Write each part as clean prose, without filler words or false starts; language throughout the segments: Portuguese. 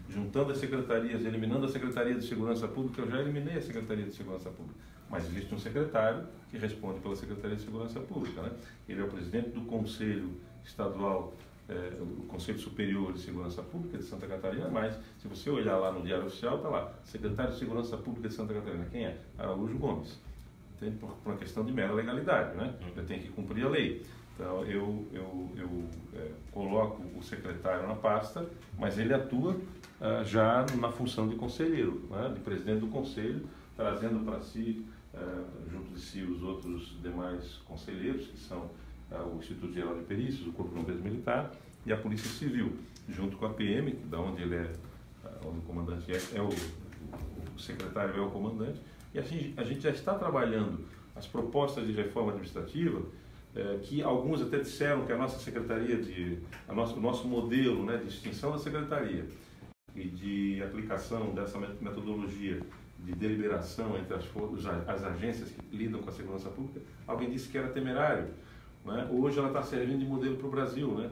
juntando as secretarias, eliminando a Secretaria de Segurança Pública. Eu já eliminei a Secretaria de Segurança Pública, mas existe um secretário que responde pela Secretaria de Segurança Pública, né? Ele é o presidente do Conselho Estadual, o Conselho Superior de Segurança Pública de Santa Catarina, mas se você olhar lá no Diário Oficial, está lá, Secretário de Segurança Pública de Santa Catarina. Quem é? Araújo Gomes. Entende? Por uma questão de mera legalidade, né? Ele tem que cumprir a lei. Então, eu coloco o secretário na pasta, mas ele atua já na função de conselheiro, né? De presidente do conselho, trazendo para si, junto de si, os outros demais conselheiros, que são o Instituto Geral de Perícias, o Corpo de Bombeiros Militar e a Polícia Civil, junto com a PM, da onde ele onde o comandante o secretário é o comandante, e assim a gente já está trabalhando as propostas de reforma administrativa, que alguns até disseram que a nossa secretaria, o nosso modelo, né, de extinção da secretaria e de aplicação dessa metodologia de deliberação entre as agências que lidam com a segurança pública, alguém disse que era temerário, né? Hoje ela está servindo de modelo para o Brasil, né?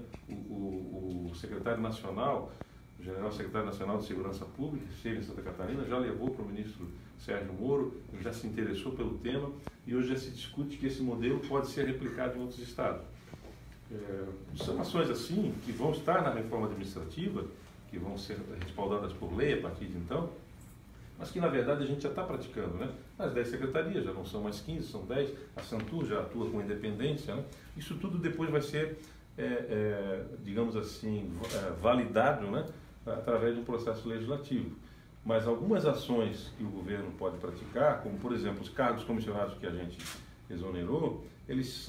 O secretário nacional, o general secretário nacional de Segurança Pública, que esteve em Santa Catarina, já levou para o ministro Sérgio Moro, ele já se interessou pelo tema e hoje já se discute que esse modelo pode ser replicado em outros estados. São ações assim que vão estar na reforma administrativa, que vão ser respaldadas por lei a partir de então, mas que na verdade a gente já está praticando, né? As 10 secretarias já não são mais 15, são 10, a Santur já atua com independência, né? Isso tudo depois vai ser, digamos assim, validado, né? Através de um processo legislativo. Mas algumas ações que o governo pode praticar, como por exemplo os cargos comissionados que a gente exonerou, eles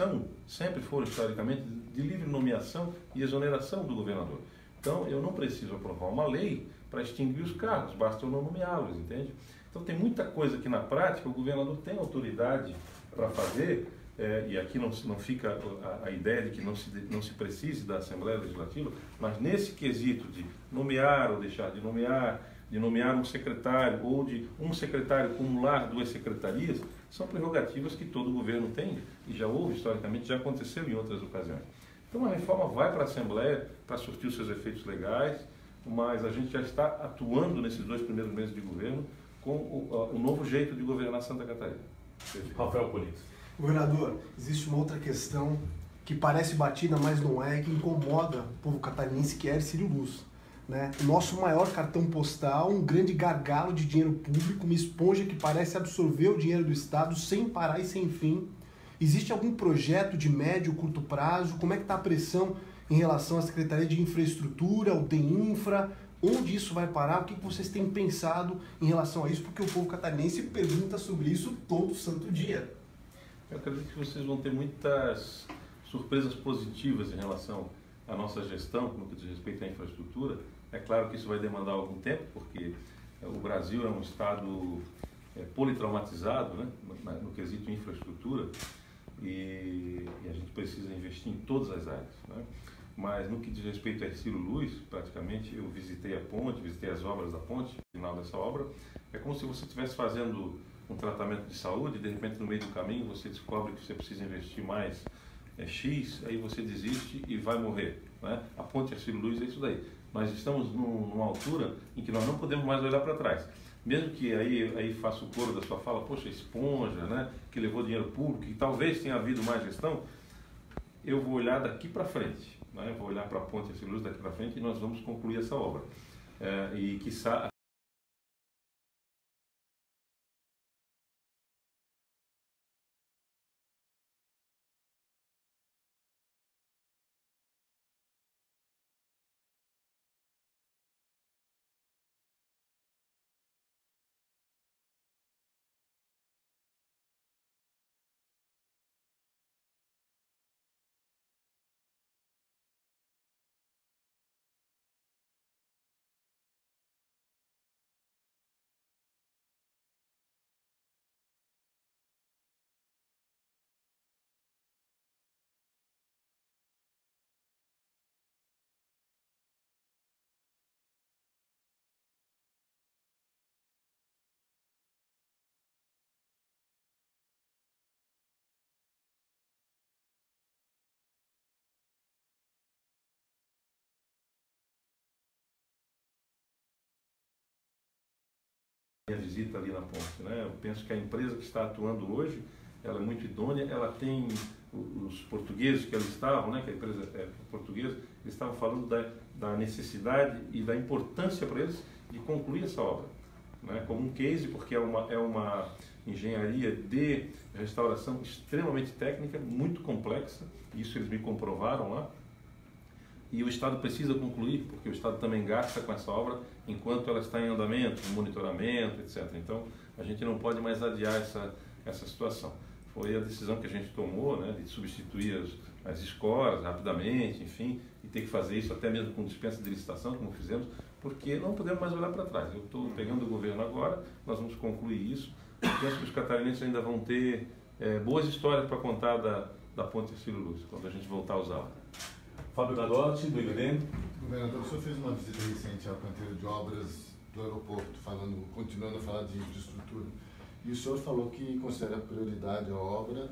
sempre foram historicamente de livre nomeação e exoneração do governador. Então eu não preciso aprovar uma lei para extinguir os cargos, basta eu não nomeá-los, entende? Então tem muita coisa que na prática o governador tem autoridade para fazer, e aqui não fica a ideia de que não se precise da Assembleia Legislativa, mas nesse quesito de nomear ou deixar de nomear um secretário ou de um secretário acumular 2 secretarias, são prerrogativas que todo governo tem e já houve historicamente, já aconteceu em outras ocasiões. Então a reforma vai para a Assembleia para surtir os seus efeitos legais, mas a gente já está atuando nesses 2 primeiros meses de governo com o novo jeito de governar Santa Catarina. Rafael Polito. Governador, existe uma outra questão que parece batida, mas não é, que incomoda o povo catarinense, que é Hercílio Luz, né? O nosso maior cartão postal, um grande gargalo de dinheiro público, uma esponja que parece absorver o dinheiro do Estado sem parar e sem fim. Existe algum projeto de médio, curto prazo? Como é que está a pressão em relação à Secretaria de Infraestrutura, ao DEINFRA? Onde isso vai parar? O que vocês têm pensado em relação a isso? Porque o povo catarinense pergunta sobre isso todo santo dia. Eu acredito que vocês vão ter muitas surpresas positivas em relação à nossa gestão, no que diz respeito à infraestrutura. É claro que isso vai demandar algum tempo, porque o Brasil é um estado politraumatizado, né, no quesito infraestrutura, e a gente precisa investir em todas as áreas, né? Mas no que diz respeito a Hercílio Luz, praticamente eu visitei a ponte, visitei as obras da ponte, no final dessa obra, é como se você estivesse fazendo um tratamento de saúde, de repente no meio do caminho você descobre que você precisa investir mais X, aí você desiste e vai morrer, né? A ponte Hercílio Luz é isso daí. Nós estamos numa altura em que nós não podemos mais olhar para trás. Mesmo que aí faça o coro da sua fala, poxa, esponja, né, que levou dinheiro público, e talvez tenha havido má gestão, eu vou olhar daqui para frente, né? Vou olhar para a ponte Hercílio Luz daqui para frente e nós vamos concluir essa obra. E quiçá a visita ali na ponte, né? Eu penso que a empresa que está atuando hoje, ela é muito idônea, ela tem os portugueses que ali estavam, né? Que a empresa é portuguesa, eles estavam falando da necessidade e da importância para eles de concluir essa obra, né? Como um case, porque é uma engenharia de restauração extremamente técnica, muito complexa, isso eles me comprovaram lá. E o Estado precisa concluir, porque o Estado também gasta com essa obra enquanto ela está em andamento, monitoramento, etc. Então, a gente não pode mais adiar essa situação. Foi a decisão que a gente tomou, né, de substituir as escolas rapidamente, enfim, e ter que fazer isso até mesmo com dispensa de licitação, como fizemos, porque não podemos mais olhar para trás. Eu estou pegando o governo agora, nós vamos concluir isso. Eu penso que os catarinenses ainda vão ter boas histórias para contar da Ponte Hercílio Luz, quando a gente voltar a usá-la. Fábio Gadotti, do IBM. Governador, o senhor fez uma visita recente ao canteiro de obras do aeroporto, continuando a falar de infraestrutura. E o senhor falou que considera prioridade a obra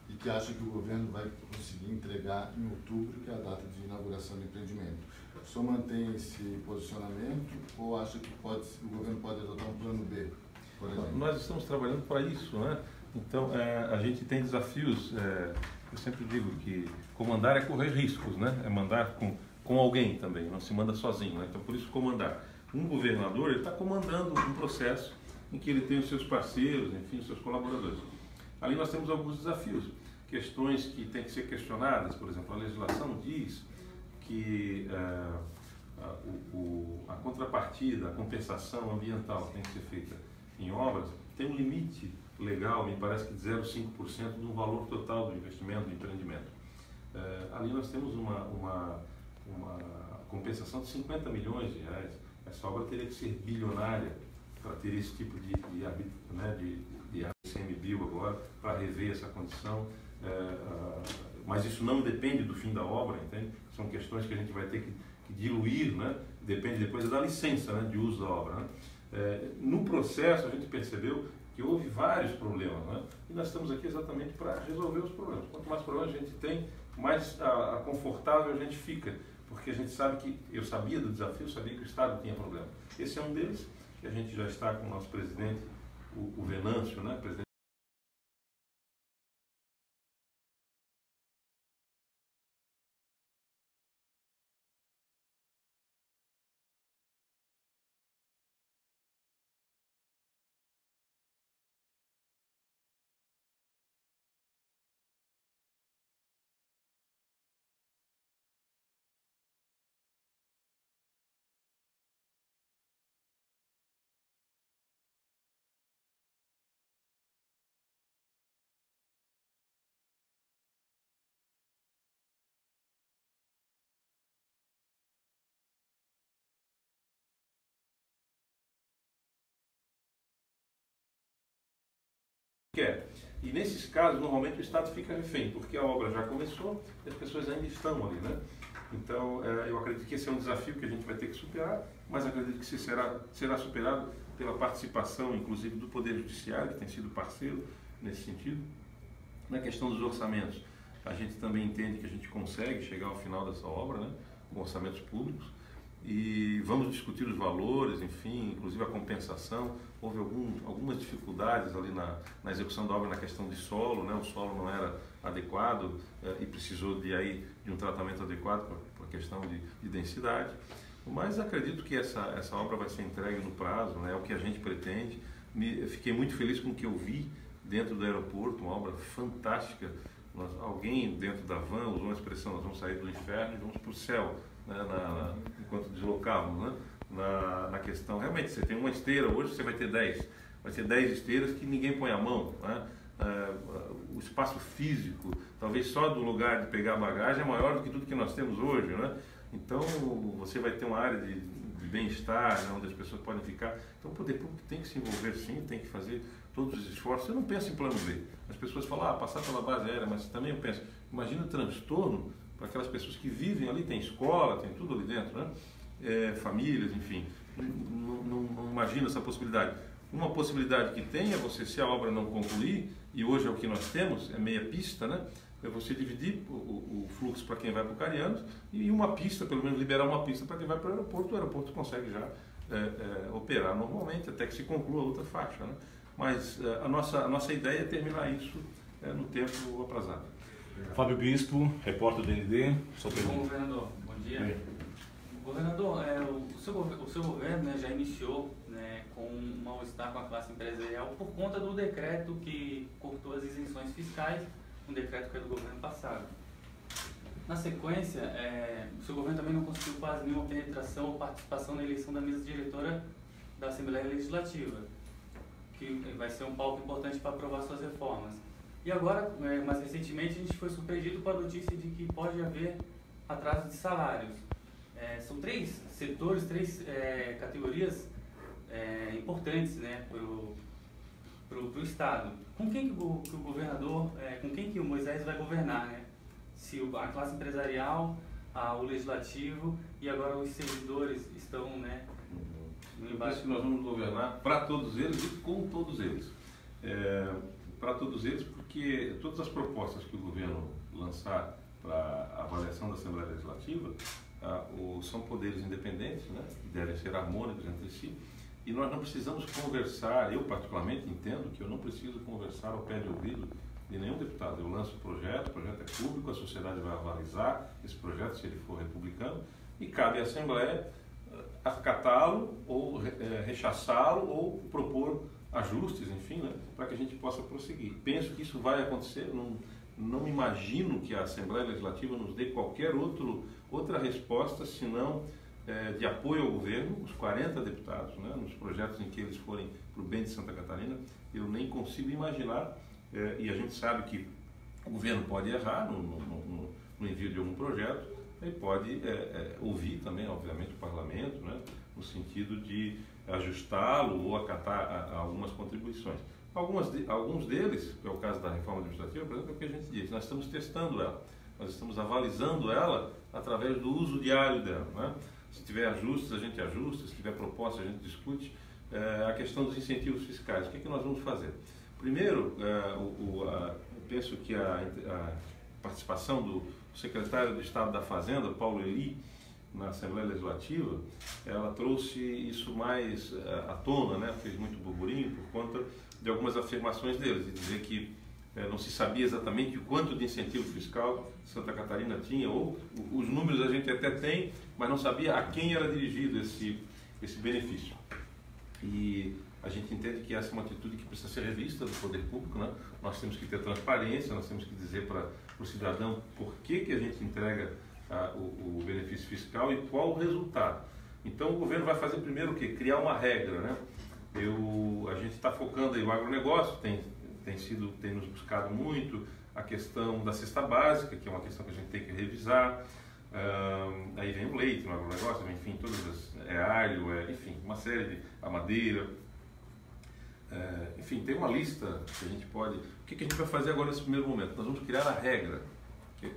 e que acha que o governo vai conseguir entregar em outubro, que é a data de inauguração do empreendimento. O senhor mantém esse posicionamento ou acha que o governo pode adotar um plano B, por exemplo? Nós estamos trabalhando para isso, né? Então, a gente tem desafios. Eu sempre digo que comandar é correr riscos, né? É mandar com alguém também, não se manda sozinho, né? Então, por isso, comandar. Um governador, ele está comandando um processo em que ele tem os seus parceiros, enfim, os seus colaboradores. Ali nós temos alguns desafios, questões que têm que ser questionadas. Por exemplo, a legislação diz que a contrapartida, a compensação ambiental tem que ser feita em obras, tem um limite legal, me parece que de 0,5% do valor total do investimento, do empreendimento. Ali nós temos uma compensação de 50 milhões de reais. Essa obra teria que ser bilionária para ter esse tipo de ICMBio agora, para rever essa condição. Mas isso não depende do fim da obra, entende? São questões que a gente vai ter que diluir, né? Depende depois da licença, né, de uso da obra, né? No processo a gente percebeu que houve vários problemas, né? E nós estamos aqui exatamente para resolver os problemas. Quanto mais problemas a gente tem, mais confortável a gente fica, porque a gente sabe que, eu sabia do desafio, sabia que o Estado tinha problema. Esse é um deles, que a gente já está com o nosso presidente, o Venâncio, né? Presidente quer. E nesses casos, normalmente o Estado fica refém, porque a obra já começou e as pessoas ainda estão ali, né? Então, eu acredito que esse é um desafio que a gente vai ter que superar, mas acredito que será superado pela participação, inclusive, do Poder Judiciário, que tem sido parceiro nesse sentido. Na questão dos orçamentos, a gente também entende que a gente consegue chegar ao final dessa obra, né, com orçamentos públicos, e vamos discutir os valores, enfim, inclusive a compensação. Houve algumas dificuldades ali na execução da obra na questão de solo, né? O solo não era adequado e precisou de um tratamento adequado por questão de densidade. Mas acredito que essa obra vai ser entregue no prazo, né? É o que a gente pretende. Fiquei muito feliz com o que eu vi dentro do aeroporto, uma obra fantástica. Alguém dentro da van usou uma expressão: nós vamos sair do inferno e vamos para o céu, né? Enquanto deslocávamos, né? Na questão, realmente, você tem uma esteira, hoje você vai ter 10 esteiras que ninguém põe a mão, né? O espaço físico, talvez só do lugar de pegar a bagagem, é maior do que tudo que nós temos hoje, né? Então você vai ter uma área de bem-estar, né, onde as pessoas podem ficar. Então o poder público tem que se envolver sim, tem que fazer todos os esforços. Eu não penso em plano B. As pessoas falam, passar pela base aérea, mas também eu penso, imagina o transtorno para aquelas pessoas que vivem ali, tem escola, tem tudo ali dentro, né? Famílias, enfim. Não imagina essa possibilidade. Uma possibilidade que tem é você, se a obra não concluir, e hoje é o que nós temos, é meia pista, né? É você dividir o fluxo para quem vai para o Carianos e uma pista, pelo menos liberar uma pista para quem vai para o aeroporto. O aeroporto consegue já operar normalmente até que se conclua a outra faixa, né? Mas a nossa ideia é terminar isso no tempo aprazado. Fábio Bispo, repórter do DND, sua Bom, pergunta. governador, bom dia. Bem. Governador, o seu governo, né, já iniciou, né, com um mal-estar com a classe empresarial por conta do decreto que cortou as isenções fiscais, um decreto que é do governo passado. Na sequência, o seu governo também não conseguiu quase nenhuma penetração ou participação na eleição da mesa diretora da Assembleia Legislativa, que vai ser um palco importante para aprovar suas reformas. E agora, mais recentemente, a gente foi surpreendido com a notícia de que pode haver atraso de salários. São 3 setores, 3 categorias importantes, né, para o Estado. Com quem que o governador, com quem que o Moisés vai governar, né? Se a classe empresarial, o legislativo e agora os servidores estão, né, no Eu embate. penso que nós vamos governar para todos eles e com todos eles. Para todos eles, porque todas as propostas que o governo lançar para avaliação da Assembleia Legislativa são poderes independentes, né, que devem ser harmônicos entre si, e nós não precisamos conversar. Eu particularmente entendo que eu não preciso conversar ao pé de ouvido de nenhum deputado. Eu lanço o projeto é público, a sociedade vai avalizar esse projeto se ele for republicano, e cabe à Assembleia acatá-lo ou rechaçá-lo ou propor ajustes, enfim, né, para que a gente possa prosseguir. Penso que isso vai acontecer. Não imagino que a Assembleia Legislativa nos dê qualquer outra resposta, senão de apoio ao governo, os 40 deputados, né, nos projetos em que eles forem para o bem de Santa Catarina. Eu nem consigo imaginar, e a gente sabe que o governo pode errar no envio de algum projeto, e pode ouvir também, obviamente, o parlamento, né, no sentido de ajustá-lo ou acatar algumas contribuições. Alguns deles, que é o caso da reforma administrativa, por exemplo, é o que a gente diz: nós estamos testando ela, nós estamos avalizando ela através do uso diário dela, né? Se tiver ajustes, a gente ajusta; se tiver propostas, a gente discute. A questão dos incentivos fiscais, o que nós vamos fazer? Primeiro, eu penso que a participação do secretário do Estado da Fazenda, Paulo Eli, na Assembleia Legislativa, ela trouxe isso mais à tona, né? Fez muito burburinho por conta de algumas afirmações deles, de dizer que não se sabia exatamente o quanto de incentivo fiscal Santa Catarina tinha, ou os números a gente até tem, mas não sabia a quem era dirigido esse benefício. E a gente entende que essa é uma atitude que precisa ser revista do poder público, né? Nós temos que ter transparência, nós temos que dizer para o cidadão por que a gente entrega o benefício fiscal e qual o resultado. Então o governo vai fazer primeiro o quê? Criar uma regra, né? A gente está focando aí o agronegócio, tem nos buscado muito a questão da cesta básica, que é uma questão que a gente tem que revisar. Aí vem o leite no agronegócio, enfim, alho, enfim, uma série a madeira. Enfim, tem uma lista que a gente pode... O que a gente vai fazer agora nesse primeiro momento? Nós vamos criar a regra,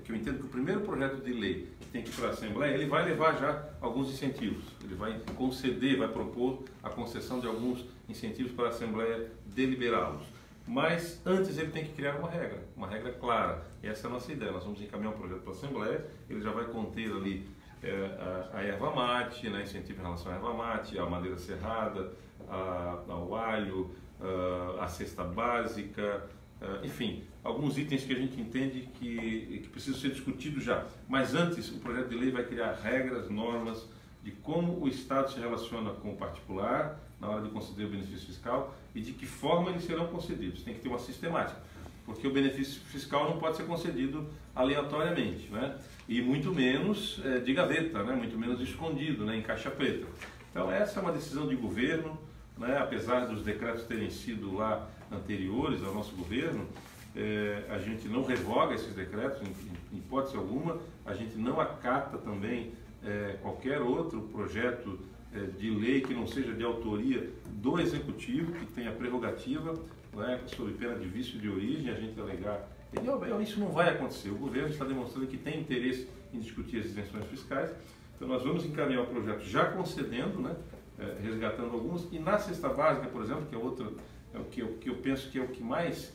que eu entendo que o primeiro projeto de lei que tem que ir para a Assembleia, ele vai levar já alguns incentivos. Ele vai conceder, vai propor a concessão de alguns incentivos para a Assembleia deliberá-los. Mas antes ele tem que criar uma regra clara. E essa é a nossa ideia. Nós vamos encaminhar um projeto para a Assembleia, ele já vai conter ali a erva mate, né, incentivo em relação à erva mate, a madeira serrada, ao alho, a cesta básica, enfim, alguns itens que a gente entende que precisam ser discutidos já. Mas antes, o projeto de lei vai criar regras, normas de como o Estado se relaciona com o particular na hora de conceder o benefício fiscal e de que forma eles serão concedidos. Tem que ter uma sistemática, porque o benefício fiscal não pode ser concedido aleatoriamente, né? E muito menos de gaveta, né? Muito menos escondido, né? Em caixa preta. Então essa é uma decisão de governo, né? Apesar dos decretos terem sido lá anteriores ao nosso governo, a gente não revoga esses decretos em hipótese alguma, a gente não acata também qualquer outro projeto de lei que não seja de autoria do Executivo, que tenha prerrogativa, né, sob pena de vício de origem, a gente alegar. Isso não vai acontecer. O governo está demonstrando que tem interesse em discutir as isenções fiscais. Então nós vamos encaminhar o projeto já concedendo, né, resgatando algumas, e na cesta básica, por exemplo, que é outra, que eu penso que é o que mais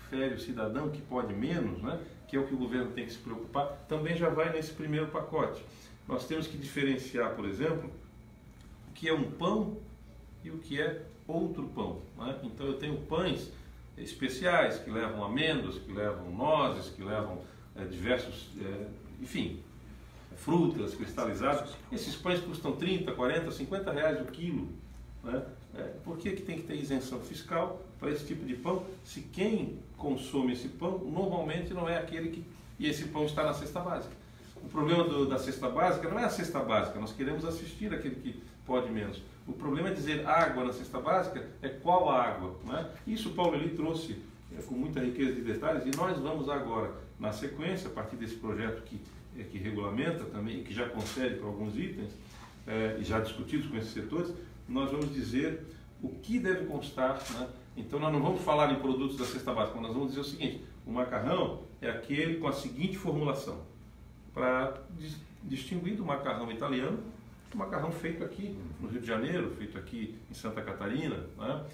fere o cidadão, que pode menos, né, que é o que o governo tem que se preocupar, também já vai nesse primeiro pacote. Nós temos que diferenciar, por exemplo, que é um pão e o que é outro pão, né? Então eu tenho pães especiais que levam amêndoas, que levam nozes, que levam diversos, enfim, frutas cristalizadas. Esses pães custam 30, 40, 50 reais o quilo, né? Por que tem que ter isenção fiscal para esse tipo de pão, se quem consome esse pão normalmente não é aquele que... E esse pão está na cesta básica. O problema da cesta básica não é a cesta básica, nós queremos assistir aquele que pode menos. O problema é dizer água na cesta básica, é qual água, né? Isso o Paulo Elie trouxe com muita riqueza de detalhes, e nós vamos agora, na sequência, a partir desse projeto que regulamenta também, que já concede para alguns itens, e já discutidos com esses setores, nós vamos dizer o que deve constar, né? Então nós não vamos falar em produtos da cesta básica, nós vamos dizer o seguinte: o macarrão é aquele com a seguinte formulação, para distinguir do macarrão italiano, o macarrão feito aqui no Rio de Janeiro, feito aqui em Santa Catarina, né?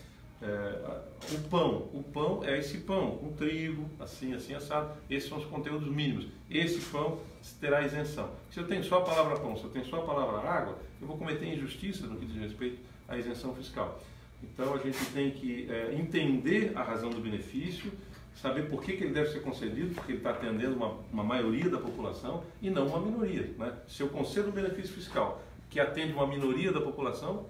O pão é esse pão, com trigo, assim, assado. Esses são os conteúdos mínimos. Esse pão terá isenção. Se eu tenho só a palavra pão, se eu tenho só a palavra água, eu vou cometer injustiça no que diz respeito à isenção fiscal. Então a gente tem que entender a razão do benefício, saber por que ele deve ser concedido, porque ele está atendendo uma maioria da população e não uma minoria, né? Se eu concedo um benefício fiscal que atende uma minoria da população,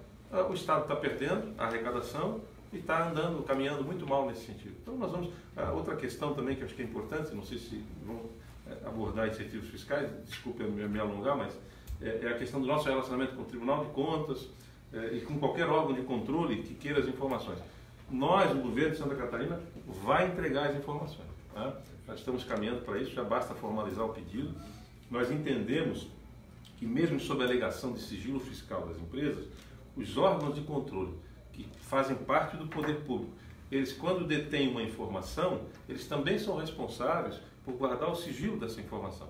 o Estado está perdendo a arrecadação e está caminhando muito mal nesse sentido. Então nós vamos... outra questão também que eu acho que é importante, não sei se vão abordar incentivos fiscais, desculpe me alongar, mas é a questão do nosso relacionamento com o Tribunal de Contas e com qualquer órgão de controle que queira as informações. Nós, o governo de Santa Catarina, vai entregar as informações, tá? Nós estamos caminhando para isso, já basta formalizar o pedido. Nós entendemos que mesmo sob a alegação de sigilo fiscal das empresas, os órgãos de controle que fazem parte do poder público, eles, quando detêm uma informação, eles também são responsáveis por guardar o sigilo dessa informação.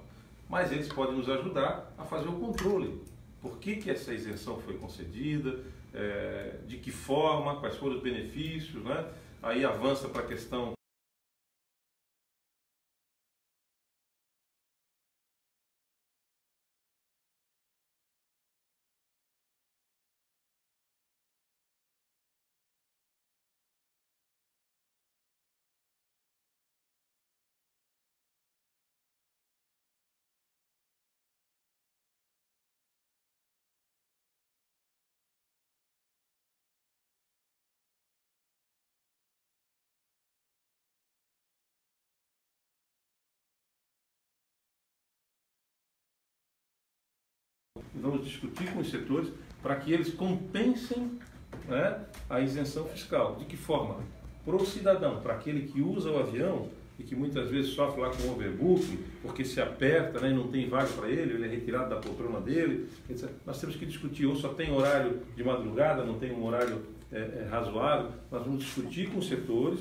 Mas eles podem nos ajudar a fazer o controle. Por que essa isenção foi concedida, de que forma, quais foram os benefícios, né? Aí avança para a questão vamos discutir com os setores para que eles compensem, né, a isenção fiscal. De que forma? Para o cidadão, para aquele que usa o avião e que muitas vezes sofre lá com overbooking, porque se aperta, né, e não tem vaga para ele é retirado da poltrona dele, etc. Nós temos que discutir, ou só tem horário de madrugada, não tem um horário razoável. Nós vamos discutir com os setores,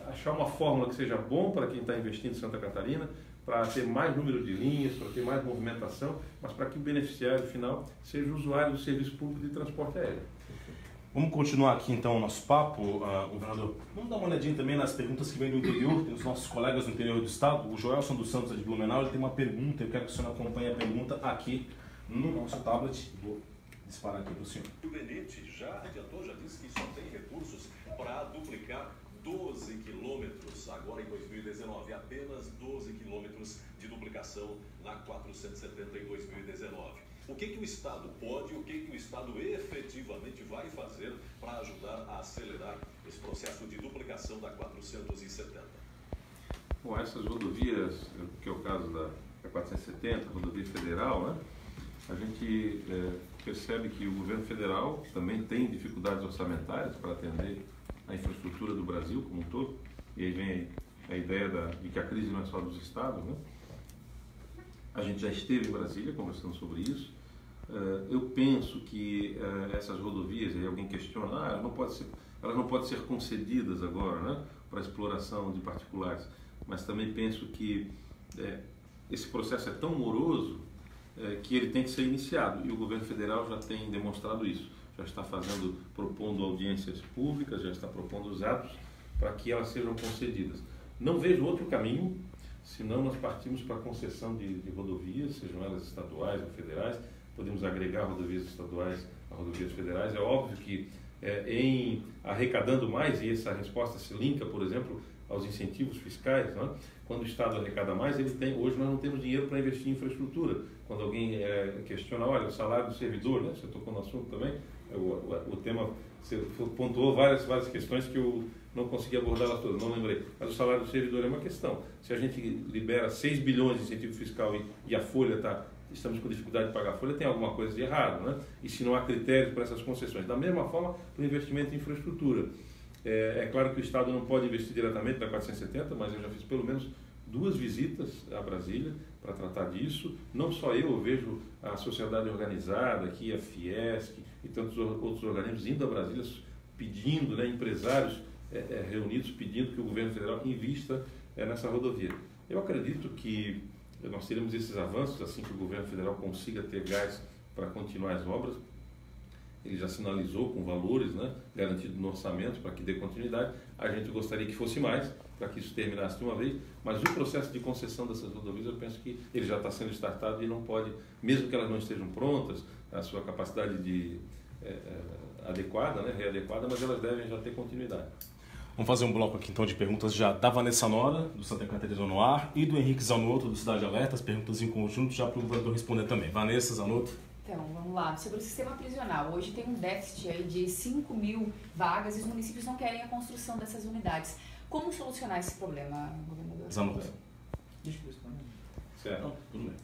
achar uma fórmula que seja bom para quem está investindo em Santa Catarina, para ter mais número de linhas, para ter mais movimentação, mas para que o beneficiário final seja o usuário do serviço público de transporte aéreo. Vamos continuar aqui então o nosso papo, governador. Vamos dar uma olhadinha também nas perguntas que vêm do interior, tem os nossos colegas do interior do estado. O Joelson dos Santos de Blumenau, ele tem uma pergunta, eu quero que o senhor acompanhe a pergunta aqui no nosso tablet. Vou disparar aqui para o senhor. O Benete já adiantou, já disse que só tem recursos para duplicar 12 quilômetros, agora em 2019, apenas 12 quilômetros de duplicação na 470 em 2019. O que o Estado pode, o que o Estado efetivamente vai fazer para ajudar a acelerar esse processo de duplicação da 470? Bom, essas rodovias, que é o caso da 470, rodovia federal, né? A gente percebe que o governo federal também tem dificuldades orçamentárias para atender a infraestrutura do Brasil como um todo, e aí vem a ideia de que a crise não é só dos estados, né? A gente já esteve em Brasília conversando sobre isso. Eu penso que essas rodovias, aí alguém questiona, elas não podem ser concedidas agora, né, para exploração de particulares, mas também penso que esse processo é tão moroso que ele tem que ser iniciado, e o governo federal já tem demonstrado isso. Já está propondo audiências públicas, já está propondo os atos para que elas sejam concedidas. Não vejo outro caminho, senão nós partimos para a concessão de rodovias, sejam elas estaduais ou federais, podemos agregar rodovias estaduais a rodovias federais. É óbvio que em arrecadando mais, e essa resposta se linka, por exemplo, aos incentivos fiscais, né? Quando o Estado arrecada mais, hoje nós não temos dinheiro para investir em infraestrutura. Quando alguém questiona, olha, o salário do servidor, né? Você tocou no assunto também, o tema, você pontuou várias questões que eu não consegui abordá-las todas, não lembrei. Mas o salário do servidor é uma questão. Se a gente libera 6 bilhões de incentivo fiscal e a folha estamos com dificuldade de pagar a folha, tem alguma coisa de errado, né? E se não há critérios para essas concessões. Da mesma forma, para o investimento em infraestrutura. É claro que o Estado não pode investir diretamente na 470, mas eu já fiz pelo menos 2 visitas a Brasília para tratar disso. Não só eu vejo a sociedade organizada aqui, a Fiesc e tantos outros organismos indo a Brasília pedindo, né, empresários reunidos pedindo que o governo federal invista nessa rodovia. Eu acredito que nós teremos esses avanços assim que o governo federal consiga ter gás para continuar as obras. Ele já sinalizou com valores, né, garantidos no orçamento para que dê continuidade. A gente gostaria que fosse mais, para que isso terminasse de uma vez, mas o processo de concessão dessas rodovias, eu penso que ele já está sendo startado e não pode, mesmo que elas não estejam prontas, a sua capacidade adequada, né, readequada, mas elas devem já ter continuidade. Vamos fazer um bloco aqui então de perguntas já da Vanessa Nora, do Santa Catarina no Ar, e do Henrique Zanotto, do Cidade Alerta, as perguntas em conjunto, já para o governador responder também. Vanessa, Zanotto. Então, vamos lá. Sobre o sistema prisional, hoje tem um déficit aí de 5.000 vagas e os municípios não querem a construção dessas unidades. Como solucionar esse problema, governador? Zanotto. Deixa eu responder. Certo. Não, tudo bem.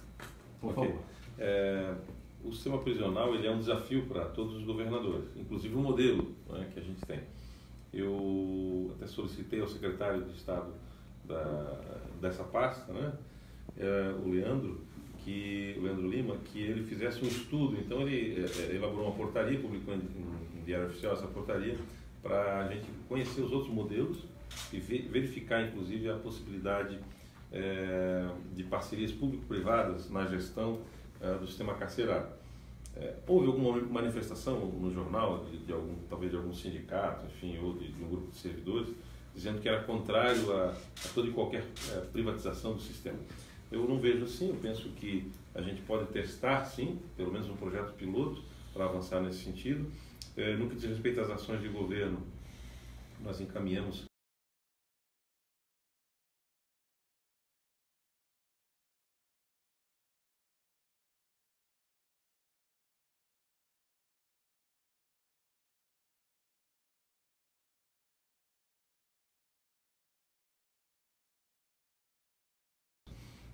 Por Okay. favor. O sistema prisional ele é um desafio para todos os governadores, inclusive o modelo, né, que a gente tem. Eu até solicitei ao secretário de Estado dessa pasta, né, o Leandro Lima, que ele fizesse um estudo. Então ele elaborou uma portaria, publicou em Diário Oficial essa portaria, para a gente conhecer os outros modelos e verificar inclusive a possibilidade de parcerias público-privadas na gestão do sistema carcerário. Houve alguma manifestação no jornal, talvez de algum sindicato, enfim, ou de um grupo de servidores, dizendo que era contrário a toda e qualquer privatização do sistema. Eu não vejo assim, eu penso que a gente pode testar, sim, pelo menos um projeto piloto, para avançar nesse sentido. No que diz respeito às ações de governo, nós encaminhamos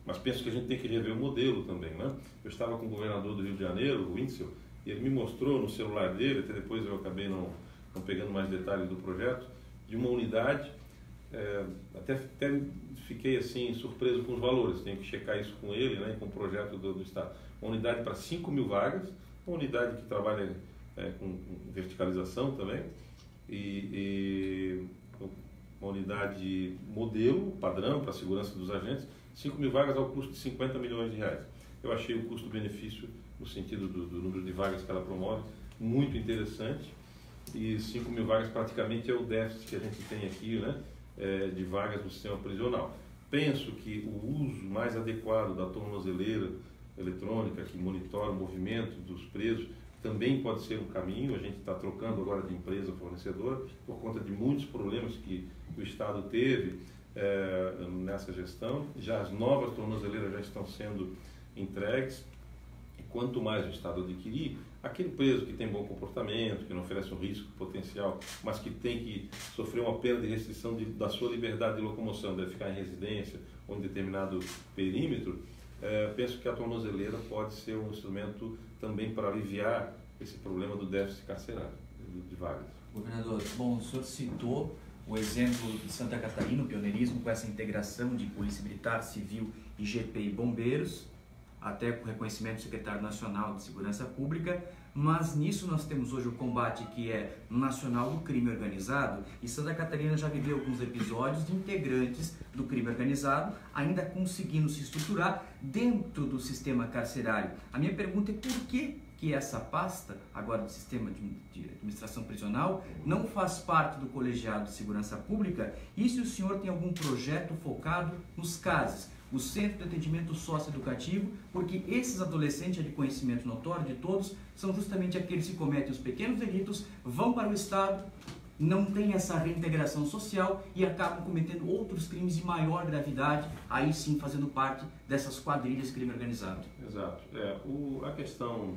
mas penso que a gente tem que rever o modelo também, né? Eu estava com o governador do Rio de Janeiro, o Wintzel, e ele me mostrou no celular dele, até depois eu acabei não pegando mais detalhes do projeto, de uma unidade, até fiquei assim surpreso com os valores, tenho que checar isso com ele, né, com o projeto do Estado. Uma unidade para 5.000 vagas, uma unidade que trabalha com verticalização também, e uma unidade modelo, padrão para a segurança dos agentes, 5.000 vagas ao custo de 50 milhões de reais. Eu achei o custo-benefício, no sentido do número de vagas que ela promove, muito interessante, e 5.000 vagas praticamente é o déficit que a gente tem aqui, né, de vagas no sistema prisional. Penso que o uso mais adequado da tornozeleira eletrônica, que monitora o movimento dos presos, também pode ser um caminho. A gente está trocando agora de empresa fornecedora, por conta de muitos problemas que o Estado teve nessa gestão. Já as novas tornozeleiras já estão sendo entregues, e quanto mais o Estado adquirir, aquele preso que tem bom comportamento, que não oferece um risco potencial, mas que tem que sofrer uma perda de restrição da sua liberdade de locomoção, deve ficar em residência ou em determinado perímetro, penso que a tornozeleira pode ser um instrumento também para aliviar esse problema do déficit carcerário de vagas. Governador, bom, o senhor citou o exemplo de Santa Catarina, o pioneirismo com essa integração de Polícia Militar, Civil, IGP e Bombeiros, até com reconhecimento do Secretário Nacional de Segurança Pública, mas nisso nós temos hoje o combate que é nacional do crime organizado, e Santa Catarina já viveu alguns episódios de integrantes do crime organizado ainda conseguindo se estruturar dentro do sistema carcerário. A minha pergunta é por que essa pasta, agora do sistema de administração prisional, não faz parte do colegiado de segurança pública, e se o senhor tem algum projeto focado nos CASs, o Centro de Atendimento Socioeducativo, porque esses adolescentes, é de conhecimento notório de todos, são justamente aqueles que cometem os pequenos delitos, vão para o Estado, não tem essa reintegração social e acabam cometendo outros crimes de maior gravidade, aí sim fazendo parte dessas quadrilhas de crime organizado. Exato. A questão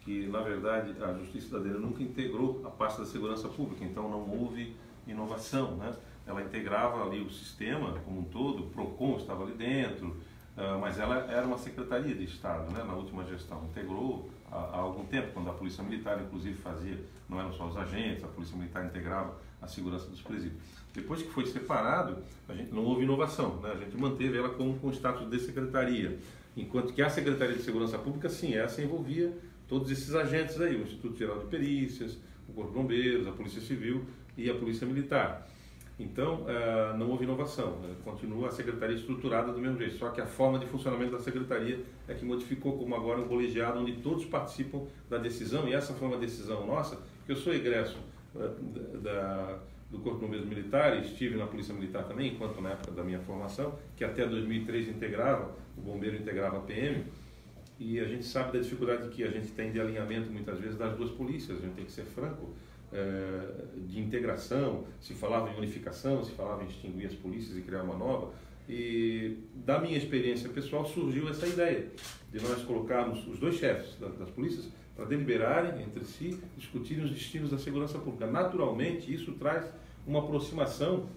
que, na verdade, a Justiça Cidadã nunca integrou a pasta da segurança pública, então não houve inovação, né? Ela integrava ali o sistema como um todo, o PROCON estava ali dentro, mas ela era uma secretaria de Estado, né? Na última gestão. Integrou há algum tempo, quando a Polícia Militar, inclusive, fazia, não eram só os agentes, a Polícia Militar integrava a segurança dos presídios. Depois que foi separado, não houve inovação, né? A gente manteve ela com o status de secretaria, enquanto que a Secretaria de Segurança Pública, sim, essa envolvia todos esses agentes aí, o Instituto Geral de Perícias, o Corpo de Bombeiros, a Polícia Civil e a Polícia Militar. Então, não houve inovação, né? Continua a Secretaria estruturada do mesmo jeito, só que a forma de funcionamento da Secretaria é que modificou, como agora um colegiado onde todos participam da decisão, e essa foi uma decisão nossa, porque eu sou egresso do Corpo de Bombeiros Militar, e estive na Polícia Militar também, enquanto na época da minha formação, que até 2003 integrava, o bombeiro integrava a PM, e a gente sabe da dificuldade que a gente tem de alinhamento muitas vezes das duas polícias, a gente tem que ser franco, de integração, se falava em unificação, se falava em extinguir as polícias e criar uma nova, e da minha experiência pessoal surgiu essa ideia de nós colocarmos os dois chefes das polícias para deliberarem entre si, discutirem os destinos da segurança pública. Naturalmente, isso traz uma aproximação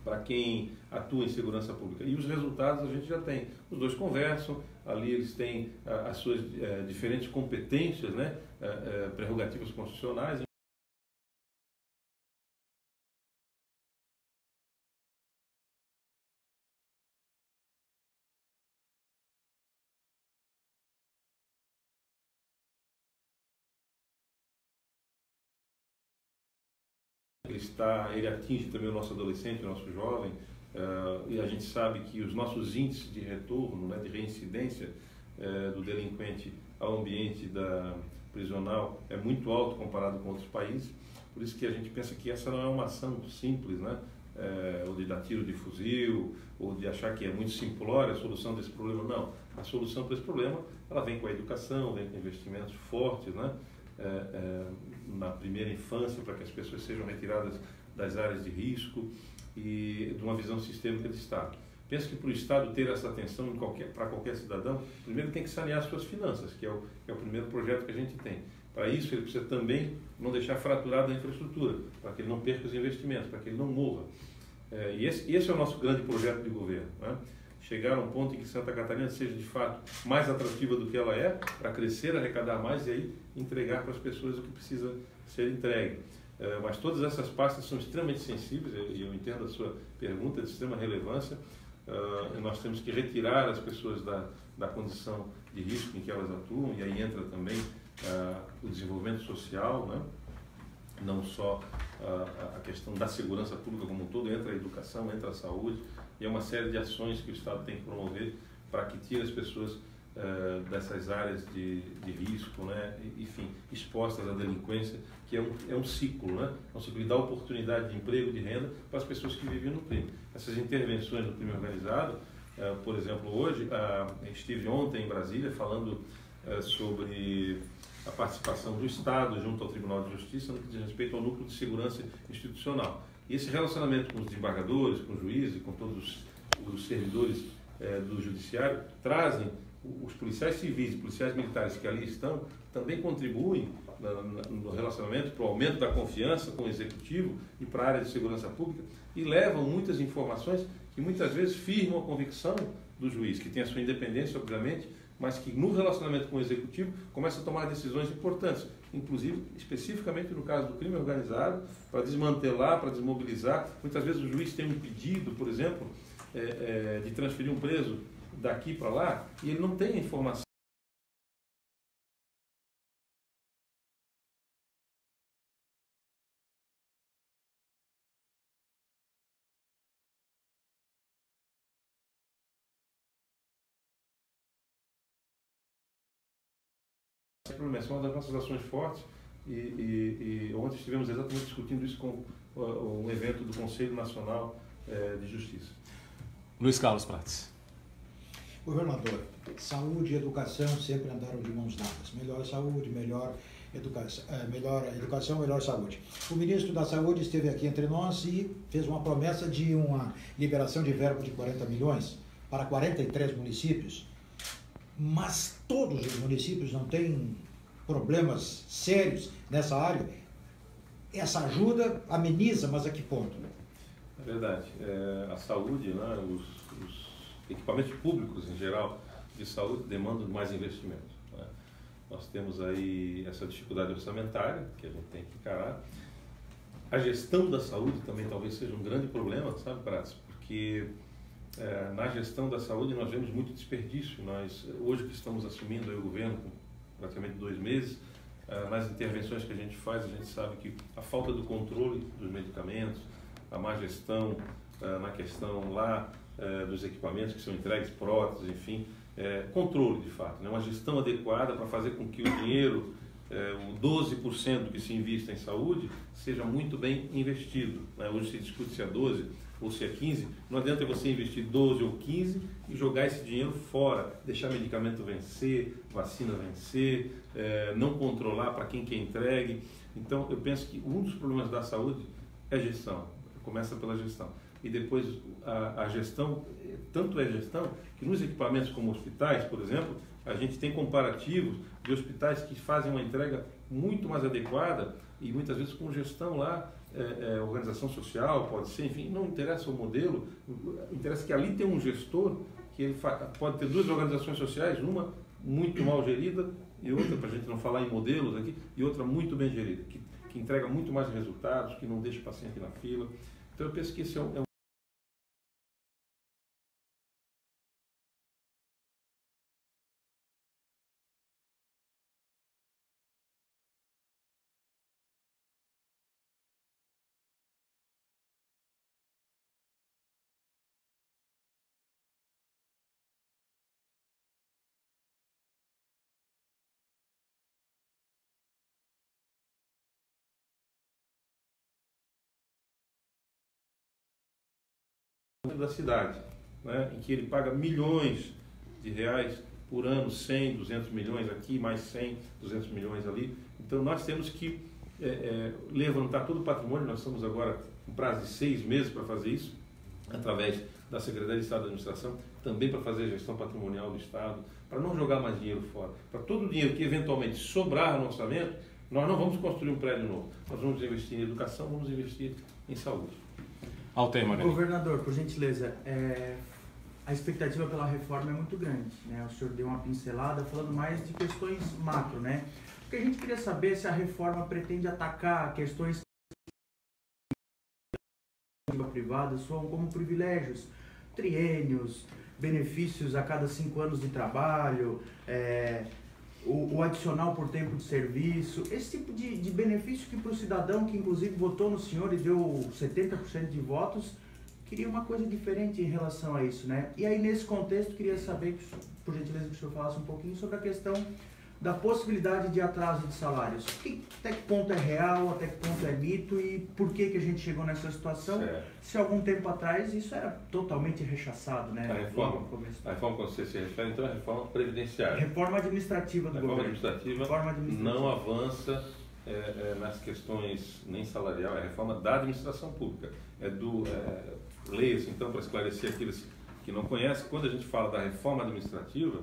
para quem atua em segurança pública. E os resultados a gente já tem. Os dois conversam, ali eles têm as suas diferentes competências, né, prerrogativas constitucionais. Ele atinge também o nosso adolescente, o nosso jovem, e a gente sabe que os nossos índices de retorno, né, de reincidência do delinquente ao ambiente prisional é muito alto comparado com outros países. Por isso que a gente pensa que essa não é uma ação simples, né, ou de dar tiro de fuzil, ou de achar que é muito simplória a solução desse problema. Não, a solução para esse problema ela vem com a educação, vem com investimentos fortes, né, na primeira infância, para que as pessoas sejam retiradas das áreas de risco, e de uma visão sistêmica de Estado. Penso que para o Estado ter essa atenção para qualquer cidadão, primeiro tem que sanear suas finanças, que é o primeiro projeto que a gente tem. Para isso, ele precisa também não deixar fraturada a infraestrutura, para que ele não perca os investimentos, para que ele não morra. E esse é o nosso grande projeto de governo, né? Chegar a um ponto em que Santa Catarina seja de fato mais atrativa do que ela é, para crescer, arrecadar mais e aí entregar para as pessoas o que precisa ser entregue. Mas todas essas pastas são extremamente sensíveis, e eu entendo a sua pergunta, de extrema relevância. Nós temos que retirar as pessoas da condição de risco em que elas atuam, e aí entra também o desenvolvimento social, né? Não só a questão da segurança pública como um todo, entra a educação, entra a saúde, e é uma série de ações que o Estado tem que promover para que tire as pessoas dessas áreas de risco, né? Enfim, expostas à delinquência, que é um ciclo, né? É um ciclo que dá oportunidade de emprego, de renda para as pessoas que vivem no crime. Essas intervenções no crime organizado, por exemplo, hoje, estive ontem em Brasília falando sobre a participação do Estado junto ao Tribunal de Justiça no que diz respeito ao núcleo de segurança institucional. E esse relacionamento com os desembargadores, com os juízes, com todos os servidores do judiciário, trazem os policiais civis e policiais militares que ali estão, também contribuem no relacionamento para o aumento da confiança com o Executivo e para a área de segurança pública, e levam muitas informações que muitas vezes firmam a convicção do juiz, que tem a sua independência, obviamente, mas que no relacionamento com o Executivo começa a tomar decisões importantes, inclusive, especificamente no caso do crime organizado, para desmantelar, para desmobilizar. Muitas vezes o juiz tem um pedido, por exemplo, de transferir um preso daqui para lá, e ele não tem a informação. Essa é uma das nossas ações fortes, e ontem estivemos exatamente discutindo isso com um evento do Conselho Nacional de Justiça. Luiz Carlos Prates. Governador, saúde e educação sempre andaram de mãos dadas. Melhor saúde, melhor educação, melhor saúde. O ministro da Saúde esteve aqui entre nós e fez uma promessa de uma liberação de verba de 40 milhões para 43 municípios. Mas todos os municípios não têm problemas sérios nessa área. Essa ajuda ameniza, mas a que ponto? É verdade. A saúde, né, os equipamentos públicos em geral de saúde demandam mais investimentos. Né? Nós temos aí essa dificuldade orçamentária que a gente tem que encarar. A gestão da saúde também talvez seja um grande problema, sabe, Praça? Porque na gestão da saúde nós vemos muito desperdício. Nós, hoje que estamos assumindo aí o governo com praticamente 2 meses, nas intervenções que a gente faz, a gente sabe que a falta do controle dos medicamentos, a má gestão na questão lá dos equipamentos que são entregues, próteses, enfim, controle de fato, né? Uma gestão adequada para fazer com que o dinheiro, o 12% que se invista em saúde, seja muito bem investido. Né? Hoje se discute se é 12 ou se é 15, não adianta você investir 12 ou 15 e jogar esse dinheiro fora, deixar medicamento vencer, vacina vencer, não controlar para quem que entregue. Então eu penso que um dos problemas da saúde é a gestão, começa pela gestão. E depois a gestão, tanto é gestão, que nos equipamentos como hospitais, por exemplo, a gente tem comparativos de hospitais que fazem uma entrega muito mais adequada e muitas vezes com gestão lá, organização social, pode ser, enfim, não interessa o modelo, interessa que ali tem um gestor que ele pode ter 2 organizações sociais, uma muito mal gerida e outra, para a gente não falar em modelos aqui, e outra muito bem gerida, que entrega muito mais resultados, que não deixa o paciente na fila. Então eu penso que esse é um da cidade, né, em que ele paga milhões de reais por ano, 100, 200 milhões aqui, mais 100, 200 milhões ali. Então nós temos que levantar todo o patrimônio. Nós estamos agora com prazo de 6 meses para fazer isso, através da Secretaria de Estado da Administração, também para fazer a gestão patrimonial do Estado, para não jogar mais dinheiro fora. Para todo o dinheiro que eventualmente sobrar no orçamento, nós não vamos construir um prédio novo. Nós vamos investir em educação, vamos investir em saúde. Governador, por gentileza, a expectativa pela reforma é muito grande, né? O senhor deu uma pincelada falando mais de questões macro, né? O que a gente queria saber é se a reforma pretende atacar questões privadas soam como privilégios, triênios, benefícios a cada 5 anos de trabalho, o adicional por tempo de serviço, esse tipo de benefício que para o cidadão que inclusive votou no senhor e deu 70% de votos, queria uma coisa diferente em relação a isso, né? E aí nesse contexto queria saber, por gentileza, que o senhor falasse um pouquinho sobre a questão da possibilidade de atraso de salários. Até que ponto é real, até que ponto é mito e por que a gente chegou nessa situação? Certo. Se algum tempo atrás isso era totalmente rechaçado, né? A reforma que você se refere, então, é a reforma previdenciária. Reforma administrativa do governo. Reforma administrativa não avança nas questões nem salarial, é a reforma da administração pública. Leia-se, então, para esclarecer aqueles que não conhecem, quando a gente fala da reforma administrativa,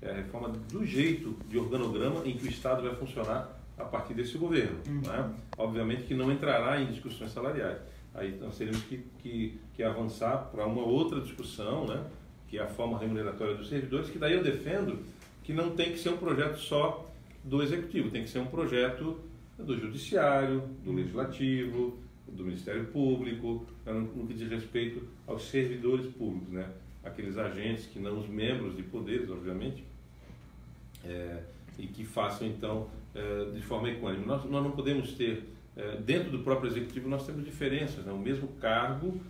é a reforma do jeito de organograma em que o Estado vai funcionar a partir desse governo. Né? Obviamente que não entrará em discussões salariais. Aí nós teríamos que avançar para uma outra discussão, né? Que é a forma remuneratória dos servidores, que daí eu defendo que não tem que ser um projeto só do Executivo, tem que ser um projeto do Judiciário, do Legislativo, do Ministério Público, no que diz respeito aos servidores públicos, né? Aqueles agentes que não os membros de poderes, obviamente, e que façam, então, de forma equânime. Nós não podemos ter, dentro do próprio Executivo, nós temos diferenças, né? O mesmo cargo,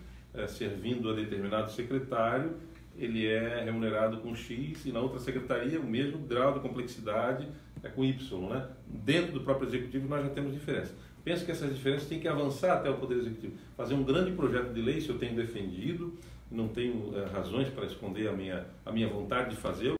servindo a determinado secretário, ele é remunerado com X e na outra secretaria o mesmo grau de complexidade com Y, né? Dentro do próprio Executivo nós já temos diferenças. Penso que essas diferenças têm que avançar até o Poder Executivo. Fazer um grande projeto de lei, isso eu tenho defendido, não tenho razões para esconder a minha vontade de fazer.